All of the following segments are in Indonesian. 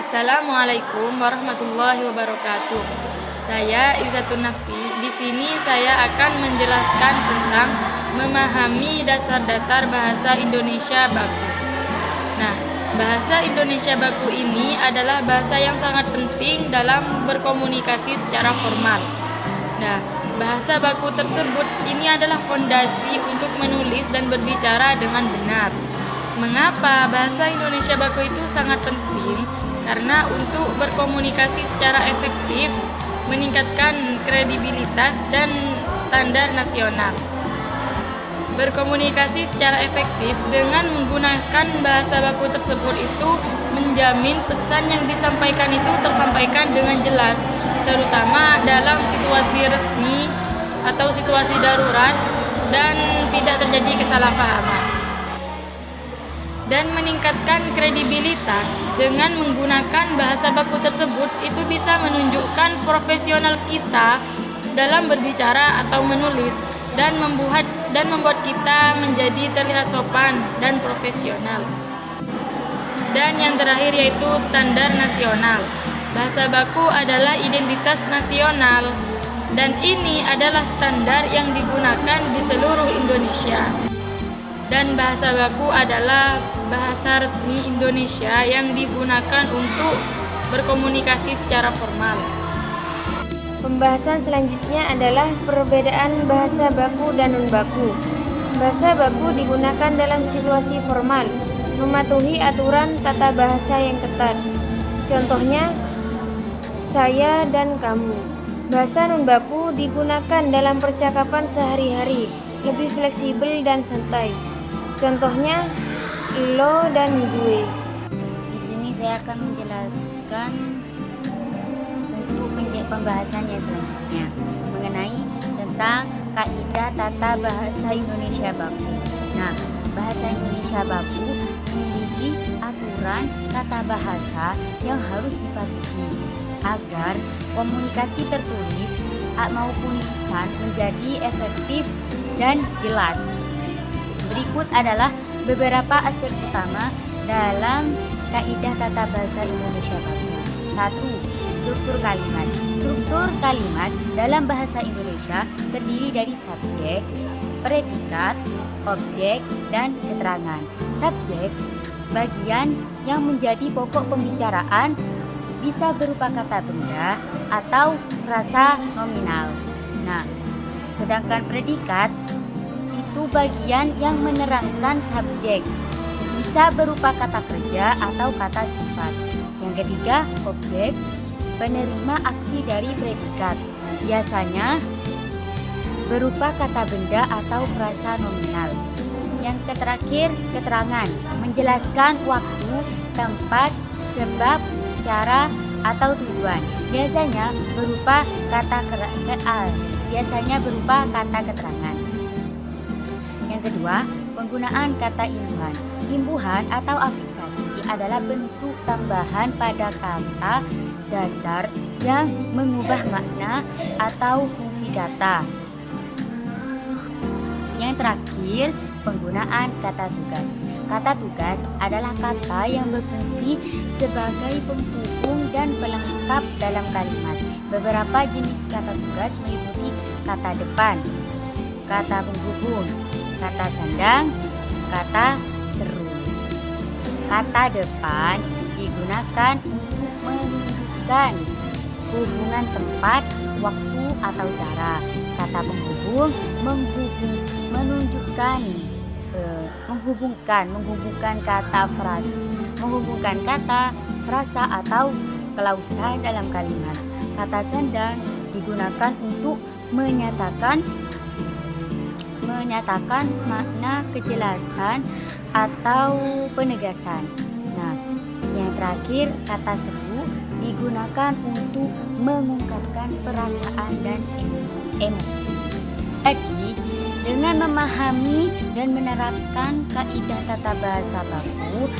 Assalamualaikum warahmatullahi wabarakatuh. Saya Izzatun Nafsi. Di sini saya akan menjelaskan tentang memahami dasar-dasar bahasa Indonesia baku. Nah, bahasa Indonesia baku ini adalah bahasa yang sangat penting dalam berkomunikasi secara formal. Nah, bahasa baku tersebut ini adalah fondasi untuk menulis dan berbicara dengan benar. Mengapa bahasa Indonesia baku itu sangat penting? Karena untuk berkomunikasi secara efektif, meningkatkan kredibilitas dan standar nasional. Berkomunikasi secara efektif dengan menggunakan bahasa baku tersebut itu menjamin pesan yang disampaikan itu tersampaikan dengan jelas, terutama dalam situasi resmi atau situasi darurat dan tidak terjadi kesalahpahaman. Dan meningkatkan kredibilitas dengan menggunakan bahasa baku tersebut itu bisa menunjukkan profesional kita dalam berbicara atau menulis dan membuat kita menjadi terlihat sopan dan profesional. Dan yang terakhir yaitu standar nasional. Bahasa baku adalah identitas nasional dan ini adalah standar yang digunakan di seluruh Indonesia. Dan bahasa baku adalah bahasa resmi Indonesia yang digunakan untuk berkomunikasi secara formal. Pembahasan selanjutnya adalah perbedaan bahasa baku dan non-baku. Bahasa baku digunakan dalam situasi formal, mematuhi aturan tata bahasa yang ketat. Contohnya, saya dan kamu. Bahasa non-baku digunakan dalam percakapan sehari-hari, lebih fleksibel dan santai. Contohnya, lo dan gue. Di sini saya akan menjelaskan untuk pembahasannya selanjutnya mengenai tentang kaidah tata bahasa Indonesia baku. Nah, bahasa Indonesia baku memiliki aturan tata bahasa yang harus dipatuhi agar komunikasi tertulis maupun lisan menjadi efektif dan jelas. Berikut adalah beberapa aspek utama dalam kaidah tata bahasa Indonesia baku. 1. Struktur kalimat. Struktur kalimat dalam bahasa Indonesia terdiri dari subjek, predikat, objek, dan keterangan. Subjek, bagian yang menjadi pokok pembicaraan, bisa berupa kata benda atau frasa nominal. Nah, sedangkan predikat itu bagian yang menerangkan subjek, bisa berupa kata kerja atau kata sifat. Yang ketiga, objek, penerima aksi dari predikat, biasanya berupa kata benda atau frasa nominal. Yang terakhir, keterangan, menjelaskan waktu, tempat, sebab, cara, atau tujuan, biasanya berupa kata keterangan. Yang kedua, penggunaan kata imbuhan. Imbuhan atau afiksasi adalah bentuk tambahan pada kata dasar yang mengubah makna atau fungsi kata. Yang terakhir, penggunaan kata tugas. Kata tugas adalah kata yang berfungsi sebagai penghubung dan pelengkap dalam kalimat. Beberapa jenis kata tugas meliputi kata depan, kata penghubung, kata sandang, kata seru. Kata depan digunakan untuk menunjukkan hubungan tempat, waktu, atau cara. Kata penghubung menghubungkan kata, frasa, atau klausa dalam kalimat. Kata sandang digunakan untuk menyatakan makna, kejelasan, atau penegasan. Nah, yang terakhir, kata seru digunakan untuk mengungkapkan perasaan dan emosi. Jadi, dengan memahami dan menerapkan kaidah tata bahasa baku,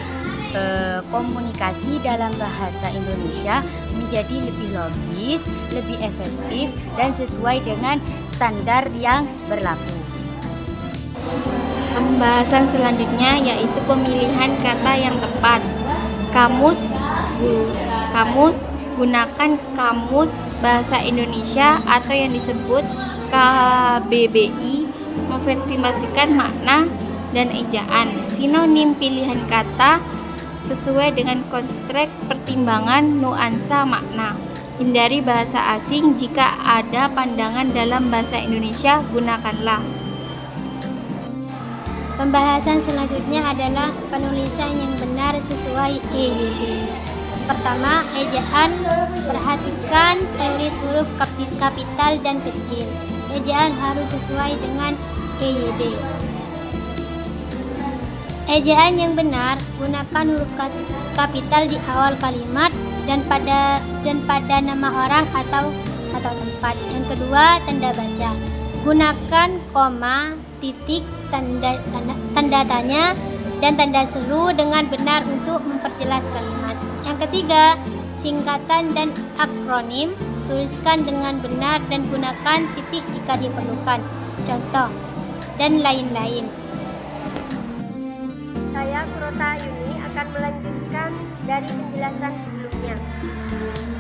komunikasi dalam bahasa Indonesia menjadi lebih logis, lebih efektif, dan sesuai dengan standar yang berlaku. Pembahasan selanjutnya yaitu pemilihan kata yang tepat. Kamus kamus, gunakan Kamus Bahasa Indonesia atau yang disebut KBBI, memverifikasikan makna dan ejaan. Sinonim pilihan kata sesuai dengan konteks pertimbangan nuansa makna. Hindari bahasa asing, jika ada pandangan dalam bahasa Indonesia, gunakanlah. Pembahasan selanjutnya adalah penulisan yang benar sesuai EYD. Pertama, ejaan. Perhatikan tulis huruf kapital dan kecil. Ejaan harus sesuai dengan EYD. Ejaan yang benar, gunakan huruf kapital di awal kalimat dan pada nama orang atau tempat. Yang kedua, tanda baca. Gunakan koma, titik, tanda tanya, dan tanda seru dengan benar untuk memperjelas kalimat. Yang ketiga, singkatan dan akronim. Tuliskan dengan benar dan gunakan titik jika diperlukan. Contoh, dan lain-lain. Saya Kurota Yuni akan melanjutkan dari penjelasan sebelumnya.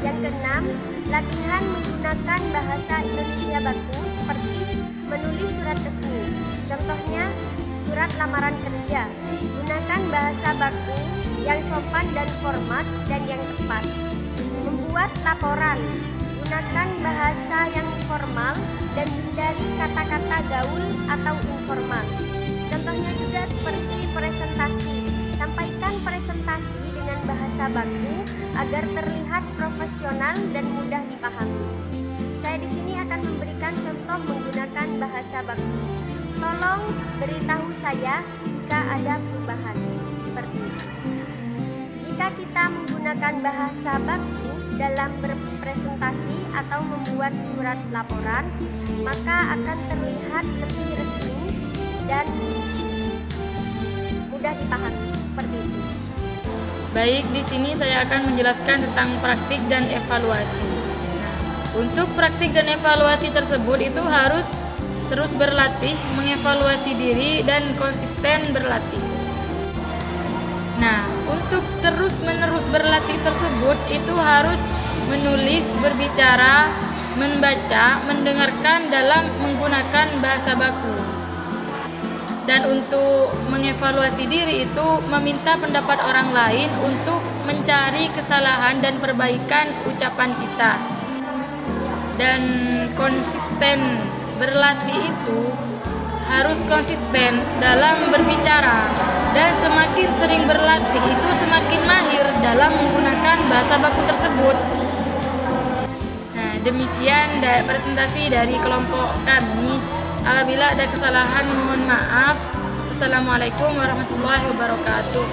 Yang keenam, latihan menggunakan bahasa Indonesia baku seperti menulis surat resmi. Contohnya, surat lamaran kerja. Gunakan bahasa baku yang sopan dan format dan yang tepat. Membuat laporan. Gunakan bahasa yang formal dan hindari kata-kata gaul atau informal. Contohnya juga seperti presentasi. Sampaikan presentasi dengan bahasa baku agar terlihat profesional dan mudah dipahami. Saya di sini akan memberikan contoh menggunakan bahasa baku. Tolong beritahu saya jika ada perubahan. Seperti itu. Jika kita menggunakan bahasa baku dalam berpresentasi atau membuat surat laporan, maka akan terlihat lebih resmi dan mudah dipahami. Seperti itu. Baik, di sini saya akan menjelaskan tentang praktik dan evaluasi. Nah, untuk praktik dan evaluasi tersebut itu harus terus berlatih, mengevaluasi diri dan konsisten berlatih. Nah, untuk terus-menerus berlatih tersebut itu harus menulis, berbicara, membaca, mendengarkan dalam menggunakan bahasa baku. Dan untuk mengevaluasi diri itu meminta pendapat orang lain untuk mencari kesalahan dan perbaikan ucapan kita. Dan konsisten berlatih itu harus konsisten dalam berbicara, dan semakin sering berlatih itu semakin mahir dalam menggunakan bahasa baku tersebut. Nah, demikian presentasi dari kelompok kami. Apabila ada kesalahan mohon maaf. Wassalamualaikum warahmatullahi wabarakatuh.